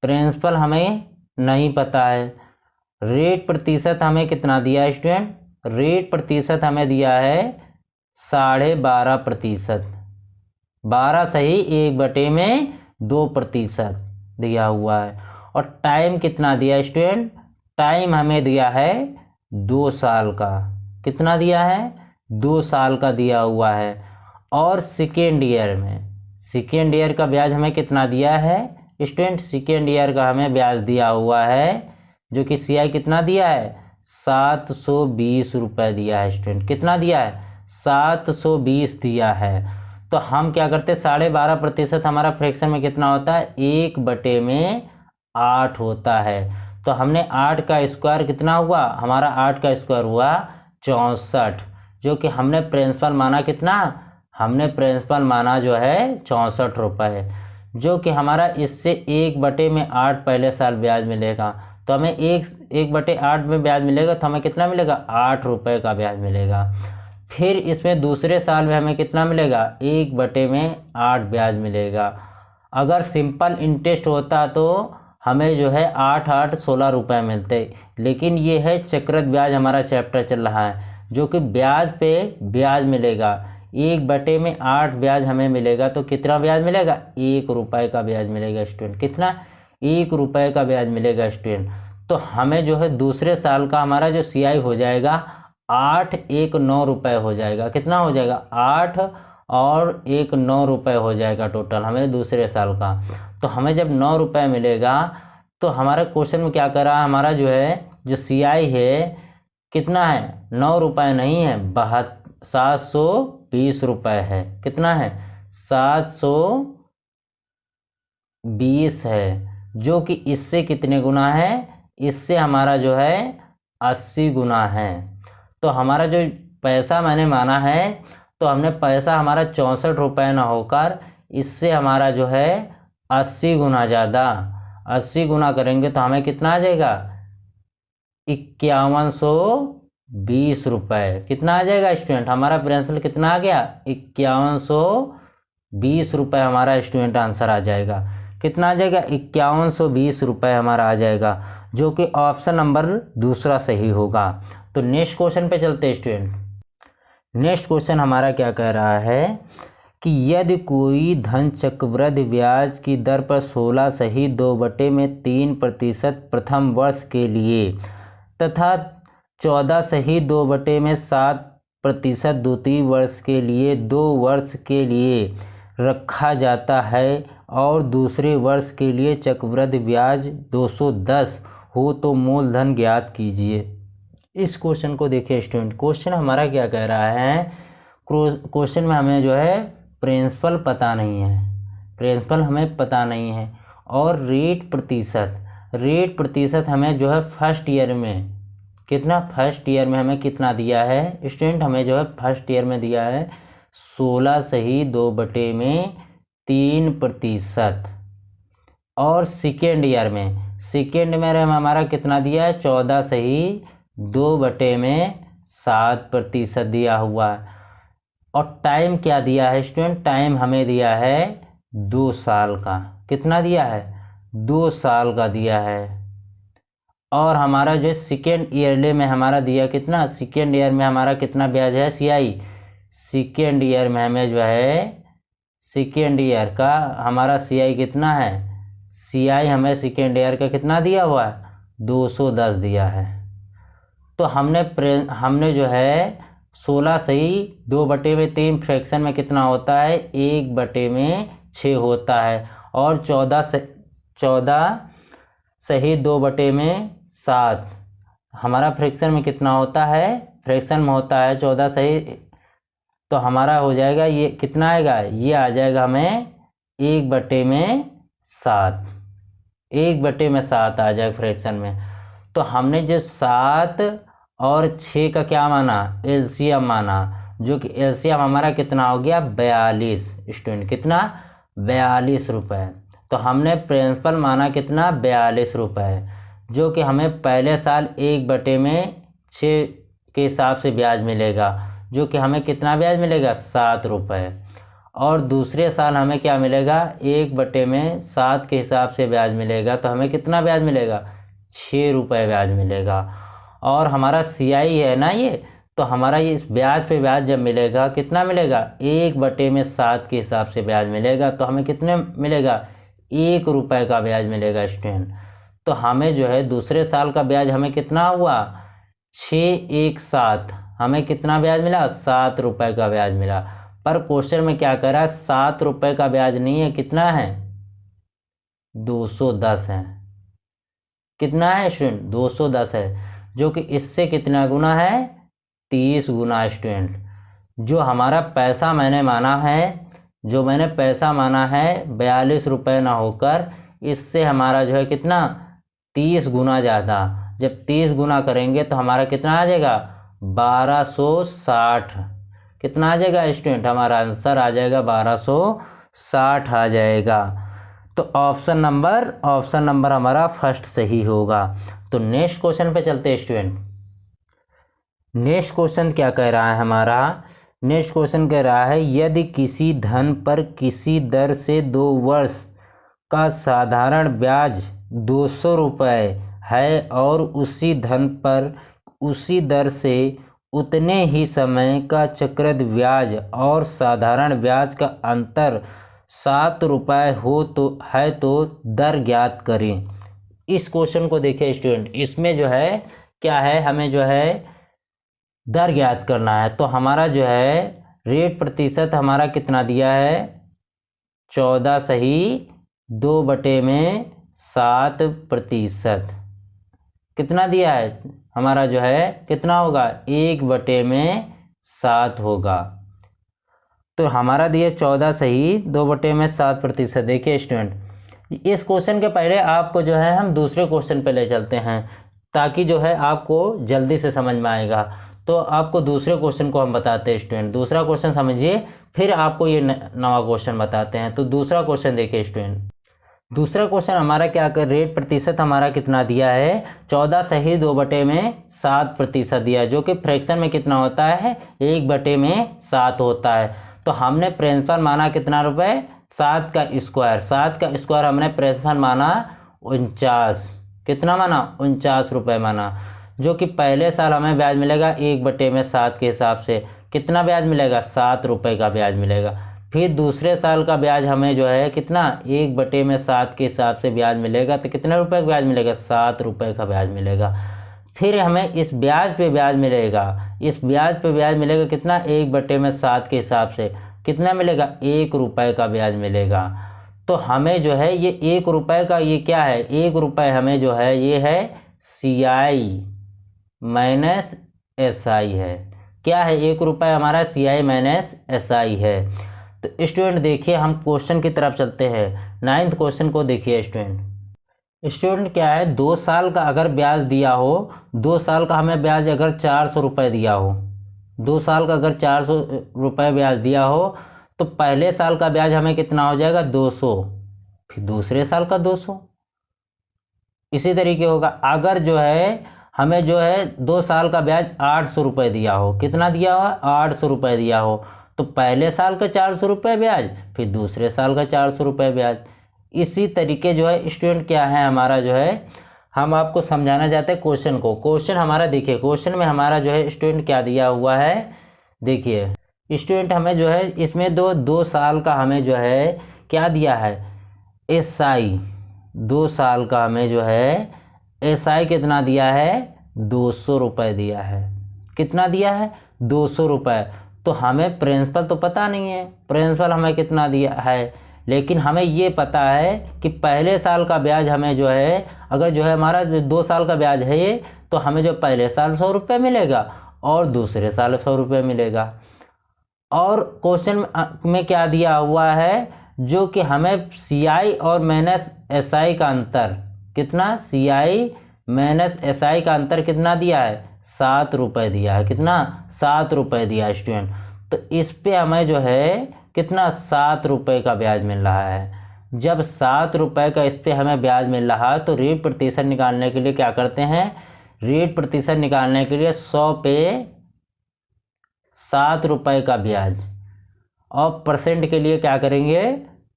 प्रिंसिपल हमें नहीं पता है। रेट प्रतिशत हमें कितना दिया है स्टूडेंट, रेट प्रतिशत हमें दिया है 12.5%, 12 सही 1/2% दिया हुआ है। और टाइम कितना दिया स्टूडेंट, टाइम हमें दिया है 2 साल का। कितना दिया है, 2 साल का दिया हुआ है। और सेकेंड ईयर का ब्याज हमें कितना दिया है स्टूडेंट, सेकेंड ईयर का हमें ब्याज दिया हुआ है, जो कि सीआई कितना दिया है, 720 रुपये दिया है स्टूडेंट। कितना दिया है, 720 दिया है। तो हम क्या करते, 12.5% हमारा फ्रैक्शन में कितना होता है, 1/8 होता है। तो हमने 8 का स्क्वायर कितना हुआ, हमारा 8 का स्क्वायर हुआ 64, जो कि हमने प्रिंसिपल माना कितना, हमने प्रिंसिपल माना जो है 64 रुपये, जो कि हमारा इससे 1/8 पहले साल ब्याज मिलेगा। तो हमें 1/8 में ब्याज मिलेगा, तो हमें कितना मिलेगा, 8 रुपये का ब्याज मिलेगा। फिर इसमें दूसरे साल में हमें कितना मिलेगा, 1/8 ब्याज मिलेगा। अगर सिंपल इंटरेस्ट होता तो हमें जो है 8 16 रुपये मिलते, लेकिन ये है चक्रवृद्धि ब्याज, हमारा चैप्टर चल रहा है, जो कि ब्याज पे ब्याज मिलेगा। 1/8 ब्याज हमें मिलेगा, तो कितना ब्याज मिलेगा, 1 रुपये का ब्याज मिलेगा स्टूडेंट। कितना, 1 रुपये का ब्याज मिलेगा स्टूडेंट। तो हमें जो है दूसरे साल का हमारा जो CI हो जाएगा 8 1 9 रुपये हो जाएगा। कितना हो जाएगा, 8 और 1 9 रुपये हो जाएगा टोटल हमें दूसरे साल का। तो हमें जब 9 रुपये मिलेगा, तो हमारा क्वेश्चन में क्या कर रहा है, हमारा जो है जो CI है कितना है, 9 रुपये नहीं है, 720 रुपये है। कितना है, 720 है, जो कि इससे कितने गुना है, इससे हमारा जो है 80 गुना है। तो हमारा जो पैसा मैंने माना है, तो हमने पैसा हमारा 64 रुपये ना होकर इससे हमारा जो है 80 गुना ज़्यादा, 80 गुना करेंगे तो हमें कितना आ जाएगा, 5120 रुपये। कितना आ जाएगा स्टूडेंट, हमारा प्रिंसिपल कितना आ गया, 5120 रुपये हमारा स्टूडेंट आंसर आ जाएगा। कितना आ जाएगा, 5120 रुपये हमारा आ जाएगा, जो कि ऑप्शन नंबर दूसरा सही होगा। तो नेक्स्ट क्वेश्चन पे चलते हैं स्टूडेंट। नेक्स्ट क्वेश्चन हमारा क्या कह रहा है कि यदि कोई धन चक्रवृद्धि ब्याज की दर पर 16 सही 2/3% प्रथम वर्ष के लिए तथा 14 सही 2/7% द्वितीय वर्ष के लिए 2 वर्ष के लिए रखा जाता है और दूसरे वर्ष के लिए चक्रवृद्धि ब्याज 210 हो तो मूलधन ज्ञात कीजिए। इस क्वेश्चन को देखिए स्टूडेंट, क्वेश्चन हमारा क्या कह रहा है, क्वेश्चन में हमें जो है प्रिंसिपल पता नहीं है, प्रिंसिपल हमें पता नहीं है, और रेट प्रतिशत हमें जो है फर्स्ट ईयर में कितना, फर्स्ट ईयर में हमें कितना दिया है स्टूडेंट, हमें जो है फर्स्ट ईयर में दिया है 16 सही 2/3%। और सेकेंड ईयर में हमारा कितना दिया है, 14 सही 2/7% दिया हुआ है। और टाइम क्या दिया है स्टूडेंट, टाइम हमें दिया है 2 साल का। कितना दिया है, 2 साल का दिया है। और हमारा जो सेकेंड ईयरली में हमारा दिया कितना, सेकेंड ईयर में हमारा कितना ब्याज है CI, सेकेंड ईयर में हमें जो है सेकेंड ईयर का हमारा CI कितना है, CI हमें सेकेंड ईयर का कितना दिया हुआ है, 210 दिया है। तो हमने जो है 16 सही 2/3 फ्रैक्शन में कितना होता है, 1/6 होता है, और 14 सही 2/7 हमारा फ्रैक्शन में कितना होता है, फ्रैक्शन में होता है 14 सही, तो हमारा हो जाएगा ये कितना आएगा, ये आ जाएगा हमें 1/7, 1/7 आ जाएगा फ्रैक्शन में। तो हमने जो 7 और 6 का क्या माना, एलसीएम माना, जो कि एलसीएम हमारा कितना हो गया, 42 स्टूडेंट। कितना, 42 रुपये। तो हमने प्रिंसिपल माना कितना, 42 रुपये, जो कि हमें पहले साल 1/6 के हिसाब से ब्याज मिलेगा, जो कि हमें कितना ब्याज मिलेगा, 7 रुपये। और दूसरे साल हमें क्या मिलेगा, 1/7 के हिसाब से ब्याज मिलेगा, तो हमें कितना ब्याज मिलेगा, 6 रुपये ब्याज मिलेगा। और हमारा CI है ना ये, तो हमारा ये इस ब्याज पे ब्याज जब मिलेगा कितना मिलेगा, 1/7 के हिसाब से ब्याज मिलेगा, तो हमें कितने मिलेगा, 1 रुपये का ब्याज मिलेगा स्टूडेंट। तो हमें जो है दूसरे साल का ब्याज हमें कितना हुआ, 617, हमें कितना ब्याज मिला, 7 रुपये का ब्याज मिला। पर क्वेश्चन में क्या कर रहा है, 7 रुपये का ब्याज नहीं है, कितना है, 210 है। कितना है स्टूडेंट, 210 है, जो कि इससे कितना गुना है, 30 गुना स्टूडेंट। जो हमारा पैसा मैंने माना है जो मैंने पैसा माना है 42 रुपये ना होकर इससे हमारा जो है कितना 30 गुना ज़्यादा। जब 30 गुना करेंगे तो हमारा कितना आ जाएगा 1260। कितना आ जाएगा स्टूडेंट, हमारा आंसर आ जाएगा 1260 आ जाएगा। तो ऑप्शन नंबर हमारा फर्स्ट सही होगा। तो नेक्स्ट क्वेश्चन पे चलते हैं स्टूडेंट। नेक्स्ट क्वेश्चन क्या कह रहा है हमारा, नेक्स्ट क्वेश्चन कह रहा है यदि किसी धन पर किसी दर से 2 वर्ष का साधारण ब्याज 200 रुपये है और उसी धन पर उसी दर से उतने ही समय का चक्रवृद्धि ब्याज और साधारण ब्याज का अंतर 7 रुपये हो तो दर ज्ञात करें। इस क्वेश्चन को देखिए स्टूडेंट, इसमें जो है क्या है, हमें जो है दर ज्ञात करना है। तो हमारा जो है रेट प्रतिशत हमारा कितना दिया है 14 सही 2/7%। कितना दिया है हमारा जो है कितना होगा 1/7 होगा। तो हमारा दिया 14 सही 2/7%। देखिए स्टूडेंट, इस क्वेश्चन के पहले आपको जो है हम दूसरे क्वेश्चन पे ले चलते हैं ताकि जो है आपको जल्दी से समझ में आएगा। तो आपको दूसरे क्वेश्चन को हम बताते हैं स्टूडेंट, दूसरा क्वेश्चन समझिए फिर आपको ये नवा क्वेश्चन बताते हैं। तो दूसरा क्वेश्चन देखिए स्टूडेंट, दूसरा क्वेश्चन हमारा क्या कर रेट प्रतिशत हमारा कितना दिया है 14 सही 2/7% दिया है, जो कि फ्रैक्शन में कितना होता है 1/7 होता है। तो हमने प्रिंसिपल माना कितना रुपए 7 का स्क्वायर हमने प्रिंसिपल माना 49। कितना माना 49 रुपये माना, जो कि पहले साल हमें ब्याज मिलेगा 1/7 के हिसाब से। कितना ब्याज मिलेगा 7 रुपये का ब्याज मिलेगा। फिर दूसरे साल का ब्याज हमें जो है कितना 1/7 के हिसाब से ब्याज मिलेगा। तो कितने रुपए का ब्याज मिलेगा 7 रुपये का ब्याज मिलेगा। फिर हमें इस ब्याज पे ब्याज मिलेगा, इस ब्याज पे ब्याज मिलेगा कितना 1/7 के हिसाब से कितना मिलेगा 1 रुपये का ब्याज मिलेगा। तो हमें जो है ये 1 रुपये का ये क्या है 1 रुपये हमें जो है ये है CI माइनस SI है। क्या है 1 रुपये हमारा CI माइनस SI है। तो स्टूडेंट देखिए हम क्वेश्चन की तरफ चलते हैं। 9th क्वेश्चन को देखिए स्टूडेंट क्या है 2 साल का अगर ब्याज दिया हो, 2 साल का हमें ब्याज अगर 400 रुपये दिया हो, 2 साल का अगर 400 रुपये ब्याज दिया हो तो पहले साल का ब्याज हमें कितना हो जाएगा 200, फिर दूसरे साल का 200। इसी तरीके होगा अगर जो है हमें जो है 2 साल का ब्याज 800 रुपये दिया हो, कितना दिया हुआ 800 रुपये दिया हो, तो पहले साल का 400 रुपये ब्याज फिर दूसरे साल का 400 रुपये ब्याज। इसी तरीके जो है स्टूडेंट क्या है हमारा जो है हम आपको समझाना चाहते हैं क्वेश्चन को। क्वेश्चन हमारा देखिए, क्वेश्चन में हमारा जो है स्टूडेंट क्या दिया हुआ है देखिए स्टूडेंट, हमें जो है इसमें 2 साल का हमें जो है क्या दिया है SI। 2 साल का हमें जो है SI कितना दिया है 200 रुपये दिया है। कितना दिया है 200 रुपये। तो हमें प्रिंसिपल तो पता नहीं है, प्रिंसिपल हमें कितना दिया है, लेकिन हमें ये पता है कि पहले साल का ब्याज हमें जो है अगर जो है हमारा 2 साल का ब्याज है ये, तो हमें जो पहले साल 100 रुपये मिलेगा और दूसरे साल 100 रुपये मिलेगा। और क्वेश्चन में क्या दिया हुआ है जो कि हमें CI और माइनस SI का अंतर कितना CI माइनस SI का अंतर कितना दिया है 7 रुपये दिया है। कितना 7 रुपये दिया है स्टूडेंट। तो इस पे हमें जो है कितना 7 रुपये का ब्याज मिल रहा है। जब 7 रुपये का इस पे हमें ब्याज मिल रहा है तो रेट प्रतिशत निकालने के लिए क्या करते हैं, रेट प्रतिशत निकालने के लिए 100 पे 7 रुपये का ब्याज और परसेंट के लिए क्या करेंगे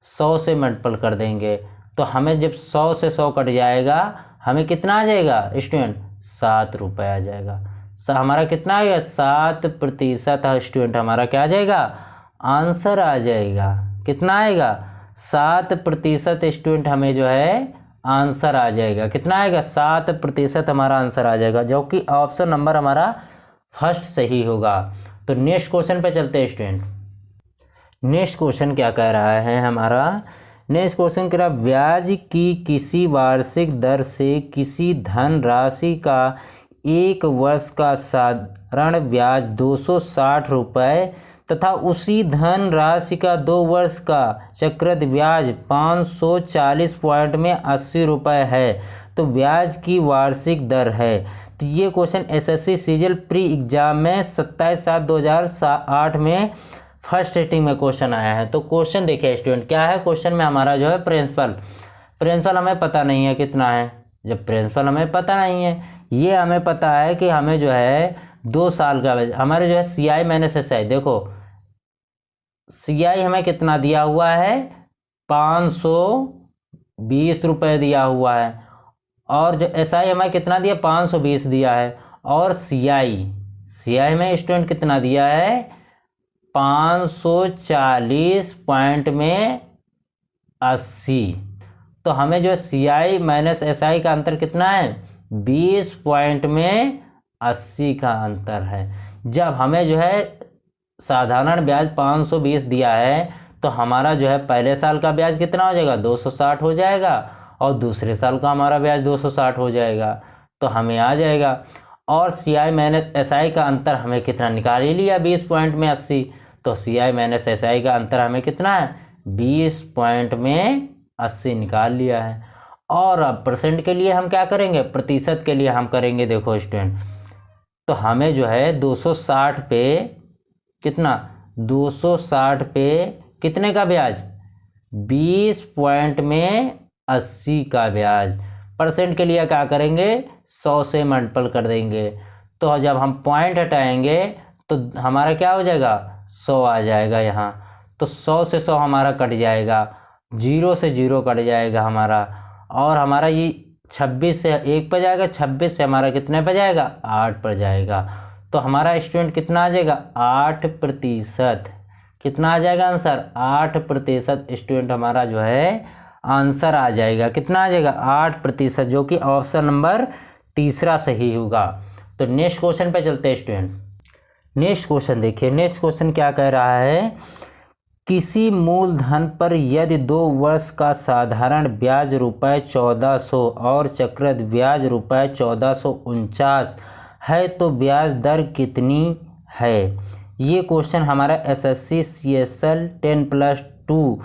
100 से मल्टीपल कर देंगे। तो हमें जब 100 से 100 कट जाएगा हमें कितना आ जाएगा स्टूडेंट 7 रुपये आ जाएगा। हमारा कितना आएगा 7% स्टूडेंट, हमारा क्या आ जाएगा आंसर आ जाएगा। कितना आएगा 7% स्टूडेंट, हमें जो है आंसर आ जाएगा। कितना आएगा 7% हमारा आंसर आ जाएगा, जो कि ऑप्शन नंबर हमारा फर्स्ट सही होगा। तो नेक्स्ट क्वेश्चन पे चलते हैं स्टूडेंट। नेक्स्ट क्वेश्चन क्या कह रहा है हमारा, नेक्स्ट क्वेश्चन कह रहा है ब्याज की किसी वार्षिक दर से किसी धन राशि का 1 वर्ष का साधारण ब्याज 260 रुपये तथा उसी धन राशि का 2 वर्ष का चक्रवृद्धि ब्याज 540 पॉइंट में 80 रुपये है तो ब्याज की वार्षिक दर है। तो ये question SSC CGL pre exam में 27/7/2008 में फर्स्ट सिटिंग में क्वेश्चन आया है। तो क्वेश्चन देखिए स्टूडेंट, क्या है क्वेश्चन में हमारा जो है प्रिंसिपल हमें पता नहीं है कितना है। जब प्रिंसिपल हमें पता नहीं है, ये हमें पता है कि हमें जो है 2 साल का हमारे जो है CI माइनस SI, देखो CI हमें कितना दिया हुआ है 520 रुपये दिया हुआ है, और जो SI हमें कितना दिया 520 दिया है, और CI में स्टूडेंट कितना दिया है 540 पॉइंट में 80। तो हमें जो CI माइनस SI का अंतर कितना है 20 पॉइंट में 80 का अंतर है। जब हमें जो है साधारण ब्याज 520 दिया है तो हमारा जो है पहले साल का ब्याज कितना हो जाएगा 260 हो जाएगा, और दूसरे साल का हमारा ब्याज 260 हो जाएगा। तो हमें आ जाएगा, और CI माइनस SI का अंतर हमें कितना निकाल ही लिया 20 पॉइंट में 80। तो CI माइनस SI का अंतर हमें कितना है 20 पॉइंट में 80 निकाल लिया है। और अब परसेंट के लिए हम क्या करेंगे, प्रतिशत के लिए हम करेंगे। देखो स्टूडेंट, तो हमें जो है 260 पे कितना 260 पे कितने का ब्याज 20 पॉइंट में 80 का ब्याज। परसेंट के लिए क्या करेंगे 100 से मल्टीपल कर देंगे। तो जब हम पॉइंट हटाएंगे तो हमारा क्या हो जाएगा 100 आ जाएगा यहाँ। तो 100 से 100 हमारा कट जाएगा, 0 से 0 कट जाएगा हमारा, और हमारा ये 26 से 1 पर जाएगा, 26 से हमारा कितने पर जाएगा 8 पर जाएगा। तो हमारा स्टूडेंट कितना आ जाएगा 8%। कितना आ जाएगा आंसर 8% स्टूडेंट हमारा जो है आंसर आ जाएगा। कितना आ जाएगा 8%, जो कि ऑप्शन नंबर तीसरा सही होगा। तो नेक्स्ट क्वेश्चन पे चलते हैं स्टूडेंट। नेक्स्ट क्वेश्चन देखिए, नेक्स्ट क्वेश्चन क्या कह रहा है, किसी मूलधन पर यदि 2 वर्ष का साधारण ब्याज रुपये 1400 और चक्रवृद्धि ब्याज रुपये 1449 है तो ब्याज दर कितनी है। ये क्वेश्चन हमारा SSC CSL 10+2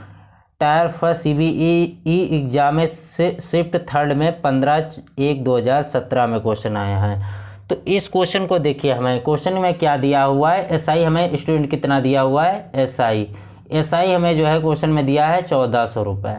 tyre first CBE exam में शिफ्ट थर्ड में 15/1/2017 में क्वेश्चन आया है। तो इस क्वेश्चन को देखिए, हमें क्वेश्चन में क्या दिया हुआ है, SI हमें स्टूडेंट कितना दिया हुआ है SI हमें जो है क्वेश्चन में दिया है 1400 रुपये,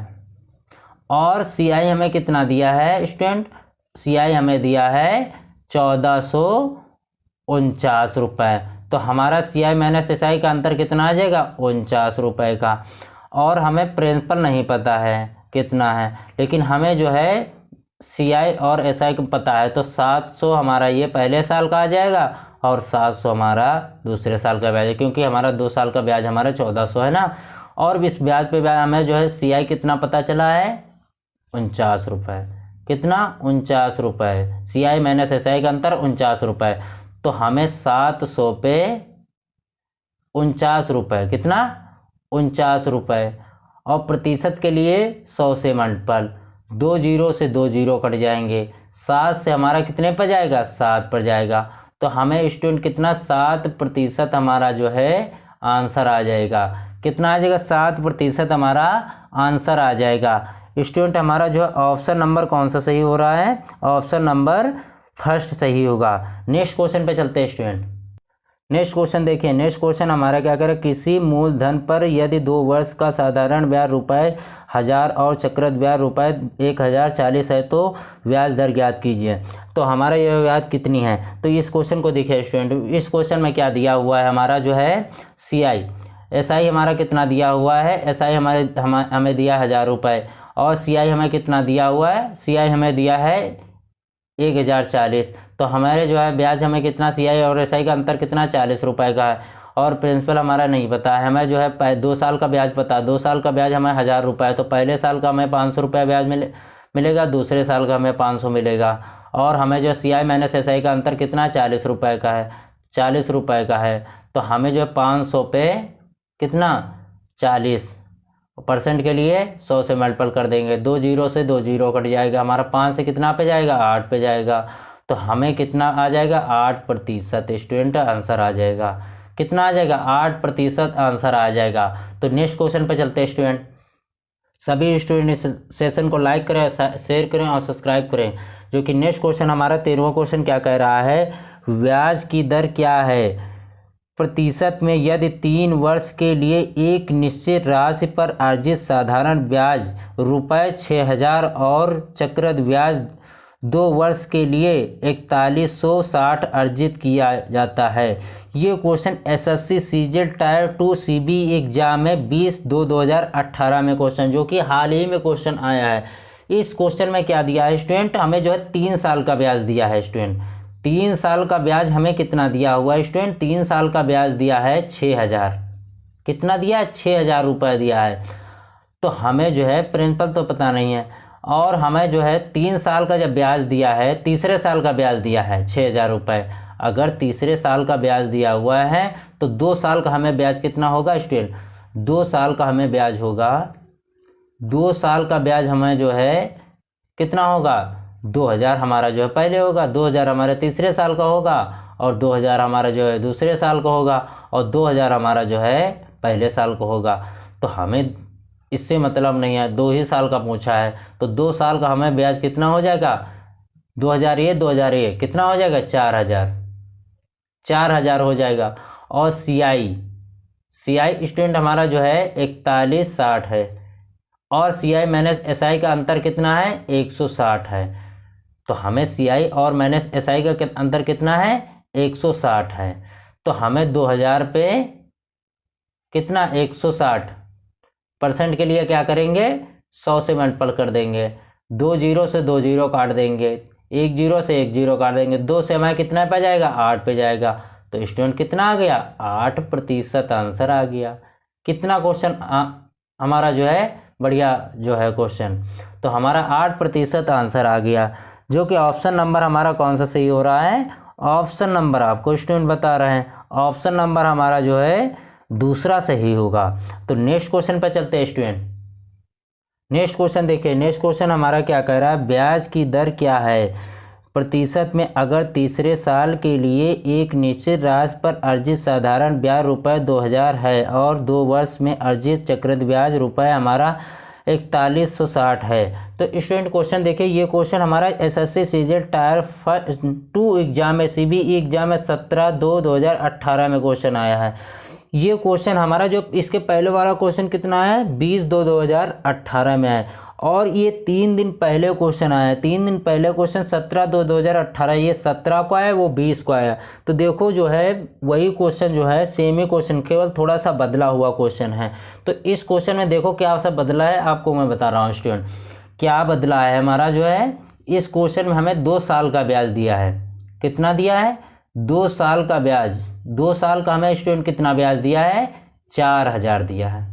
और CI हमें कितना दिया है स्टूडेंट, CI हमें दिया है 1449 रुपये। तो हमारा CI माइनस SI का अंतर कितना आ जाएगा 49 रुपये का, और हमें प्रिंसिपल नहीं पता है कितना है, लेकिन हमें जो है CI और SI को पता है। तो 700 हमारा ये पहले साल का आ जाएगा, और 700 हमारा दूसरे साल का ब्याज है, क्योंकि हमारा 2 साल का ब्याज हमारा 1400 है ना। और इस ब्याज पे ब्याज हमें जो है CI कितना पता चला है 49 रुपये। कितना 49 रुपये, CI माइनस SI का अंतर 49 रुपये। तो हमें 700 पे 49 रुपये, कितना 49 रुपये, और प्रतिशत के लिए 100 से मल्टीपल, 2 0 से 2 0 कट जाएंगे, 7 से हमारा कितने पर जाएगा 7 पर जाएगा। तो हमें स्टूडेंट कितना 7% हमारा जो है आंसर आ जाएगा। कितना आ जाएगा 7% हमारा आंसर आ जाएगा। स्टूडेंट हमारा जो है ऑप्शन नंबर कौन सा सही हो रहा है, ऑप्शन नंबर फर्स्ट सही होगा। नेक्स्ट क्वेश्चन पे चलते हैं स्टूडेंट। नेक्स्ट क्वेश्चन देखिए, नेक्स्ट क्वेश्चन हमारा क्या करे, किसी मूलधन पर यदि 2 वर्ष का साधारण ब्याज रुपये 1000 और चक्रवृद्धि ब्याज रुपये 1040 है तो ब्याज दर ज्ञात कीजिए। तो हमारा यह ब्याज कितनी है। तो इस क्वेश्चन को देखिए स्टूडेंट, इस क्वेश्चन में क्या दिया हुआ है, हमारा जो है CI SI हमारा कितना दिया हुआ है, SI हमें दिया 1000 रुपये, और CI हमें कितना दिया हुआ है, CI हमें दिया है 1040। तो हमारे जो है ब्याज हमें कितना CI और SI का अंतर कितना 40 रुपये का है, और प्रिंसिपल हमारा नहीं पता है। हमें जो है 2 साल का ब्याज पता है, 2 साल का ब्याज हमें 1000 रुपये, तो पहले साल का हमें 500 रुपये ब्याज मिलेगा, दूसरे साल का हमें 500 मिलेगा, और हमें जो CI माइनस SI का अंतर कितना 40 रुपये का है, 40 रुपये का है। तो हमें जो है 500 पे कितना 40% के लिए 100 से मल्टीपल कर देंगे, 2 0 से 2 0 कट जाएगा, हमारा 5 से कितना पे जाएगा 8 पे जाएगा। तो हमें कितना आ जाएगा 8% स्टूडेंट आंसर आ जाएगा। कितना आ जाएगा 8% आंसर आ जाएगा। तो नेक्स्ट क्वेश्चन पे चलते हैं स्टूडेंट। सभी स्टूडेंट इस सेशन को लाइक करें, शेयर करें और सब्सक्राइब करें। जो कि नेक्स्ट क्वेश्चन हमारा 13वां क्वेश्चन क्या कह रहा है, ब्याज की दर क्या है प्रतिशत में यदि 3 वर्ष के लिए एक निश्चित राशि पर अर्जित साधारण ब्याज ₹6000 और चक्रवृद्धि ब्याज 2 वर्ष के लिए 4160 अर्जित किया जाता है। ये question SSC CGL tyre 2 CB exam में 20/2/2018 में क्वेश्चन, जो कि हाल ही में क्वेश्चन आया है। इस क्वेश्चन में क्या दिया है स्टूडेंट, हमें जो है 3 साल का ब्याज दिया है स्टूडेंट। 3 साल का ब्याज हमें कितना दिया हुआ है स्टूडेंट, 3 साल का ब्याज दिया है 6000। कितना दिया है, 6000 रुपये दिया है। तो हमें जो है प्रिंसिपल तो पता नहीं है, और हमें जो है 3 साल का जब ब्याज दिया है, तीसरे साल का ब्याज दिया है 6000 रुपये। अगर तीसरे साल का ब्याज दिया हुआ है तो 2 साल का हमें ब्याज कितना होगा स्टूडेंट, 2 साल का हमें ब्याज होगा, 2 साल का ब्याज हमें जो है कितना होगा, 2000 हमारा जो है पहले होगा, 2000 हमारे तीसरे साल का होगा, और 2000 हमारा जो है दूसरे साल का होगा, और 2000 हमारा जो है पहले साल का होगा। तो हमें इससे मतलब नहीं है, 2 ही साल का पूछा है, तो 2 साल का हमें ब्याज कितना हो जाएगा, 2000 कितना हो जाएगा, 4000 हो जाएगा। और सीआई स्टूडेंट हमारा जो है 4160 है, और सीआई माइनस एसआई का अंतर कितना है, 160 है। तो हमें सीआई और माइनस एसआई का अंतर कितना है, 160 है। तो हमें 2000 पे कितना 160% के लिए क्या करेंगे, 100 से मल्टीपल कर देंगे, 2 0 से 2 0 काट देंगे, 1 0 से 1 0 काट देंगे, 2 से हमारे कितना पे जाएगा, 8 पे जाएगा। तो स्टूडेंट कितना आ गया, 8% आंसर आ गया। कितना क्वेश्चन हमारा जो है बढ़िया जो है क्वेश्चन, तो हमारा 8% आंसर आ गया, जो कि ऑप्शन नंबर हमारा कौन सा सही हो रहा है, ऑप्शन नंबर आपको स्टूडेंट बता रहे हैं, ऑप्शन नंबर हमारा जो है दूसरा सही होगा। तो नेक्स्ट क्वेश्चन पर चलते हैं स्टूडेंट। नेक्स्ट क्वेश्चन देखिए, नेक्स्ट क्वेश्चन हमारा क्या कह रहा है, ब्याज की दर क्या है प्रतिशत में अगर तीसरे साल के लिए एक निश्चित राशि पर अर्जित साधारण ब्याज ₹2000 है और 2 वर्ष में अर्जित चक्रवृद्धि ब्याज रुपये हमारा 4160 है। तो स्टूडेंट क्वेश्चन देखिए, ये क्वेश्चन हमारा एसएससी सीजीएल टायर 2 एग्जाम में, सीबीई एग्जाम में 17/2/2018 में क्वेश्चन आया है। ये क्वेश्चन हमारा जो इसके पहले वाला क्वेश्चन कितना है, 20/2/2018 में है, और ये 3 दिन पहले क्वेश्चन आया है। 3 दिन पहले क्वेश्चन 17/2/2018, ये 17 को आया, वो 20 को आया। तो देखो जो है वही क्वेश्चन जो है सेम ही क्वेश्चन, केवल थोड़ा सा बदला हुआ क्वेश्चन है। तो इस क्वेश्चन में देखो क्या सा बदला है, आपको मैं बता रहा हूँ स्टूडेंट क्या बदला है। हमारा जो है इस क्वेश्चन में हमें 2 साल का ब्याज दिया है। कितना दिया है, 2 साल का ब्याज। 2 साल का हमें स्टूडेंट कितना ब्याज दिया है, 4000 दिया है।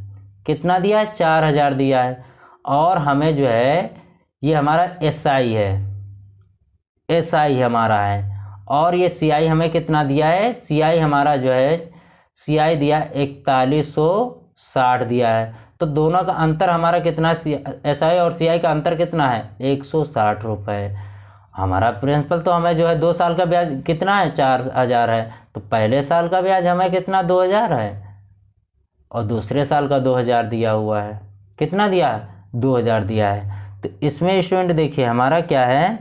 कितना दिया है, 4000 दिया है। और हमें जो है ये हमारा एसआई है, एसआई हमारा है, और ये सीआई हमें कितना दिया है, सीआई हमारा जो है सीआई दिया 4160 दिया है। तो दोनों का अंतर हमारा कितना, एसआई और सीआई का अंतर कितना है, 160 रुपये। हमारा प्रिंसिपल तो हमें जो है 2 साल का ब्याज कितना है, 4000 है। तो पहले साल का ब्याज हमें कितना 2000 है, और दूसरे साल का 2000 दिया हुआ है। कितना दिया है, 2000 दिया है। तो इसमें स्टूडेंट देखिए हमारा क्या है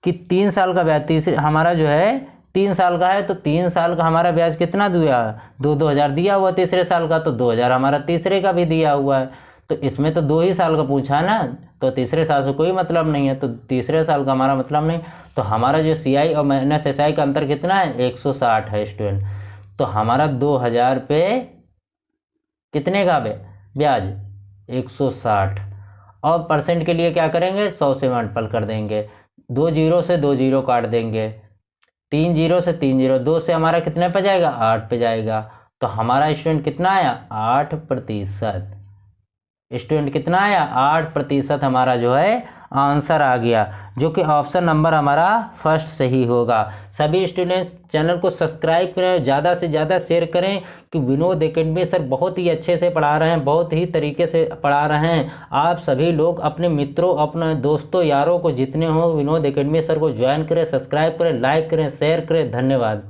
कि 3 साल का ब्याज, तीसरे हमारा जो है 3 साल का है, तो 3 साल का हमारा ब्याज कितना दिया, 2000 दिया हुआ तीसरे साल का, तो 2000 हमारा तीसरे का भी दिया हुआ है। तो इसमें तो 2 ही साल का पूछा है ना, तो तीसरे साल से कोई मतलब नहीं है, तो तीसरे साल का हमारा मतलब नहीं। तो हमारा जो सीआई और माइनस एसआई का अंतर कितना है, 160 है स्टूडेंट। तो हमारा 2000 पे कितने का ब्याज, 160, और परसेंट के लिए क्या करेंगे, 100 से मल्टीपल कर देंगे, 2 0 से 2 0 काट देंगे, 3 0 से 3 0, 2 से हमारा कितने पे जाएगा, 8 पे जाएगा। तो हमारा स्टूडेंट कितना आया, 8%। स्टूडेंट कितना आया, 8% हमारा जो है आंसर आ गया, जो कि ऑप्शन नंबर हमारा फर्स्ट सही होगा। सभी स्टूडेंट्स चैनल को सब्सक्राइब करें, ज़्यादा से ज़्यादा शेयर करें, कि विनोद एकेडमी सर बहुत ही अच्छे से पढ़ा रहे हैं, बहुत ही तरीके से पढ़ा रहे हैं। आप सभी लोग अपने मित्रों, अपने दोस्तों, यारों को जितने हो विनोद एकेडमी सर को ज्वाइन करें, सब्सक्राइब करें, लाइक करें, शेयर करें। धन्यवाद।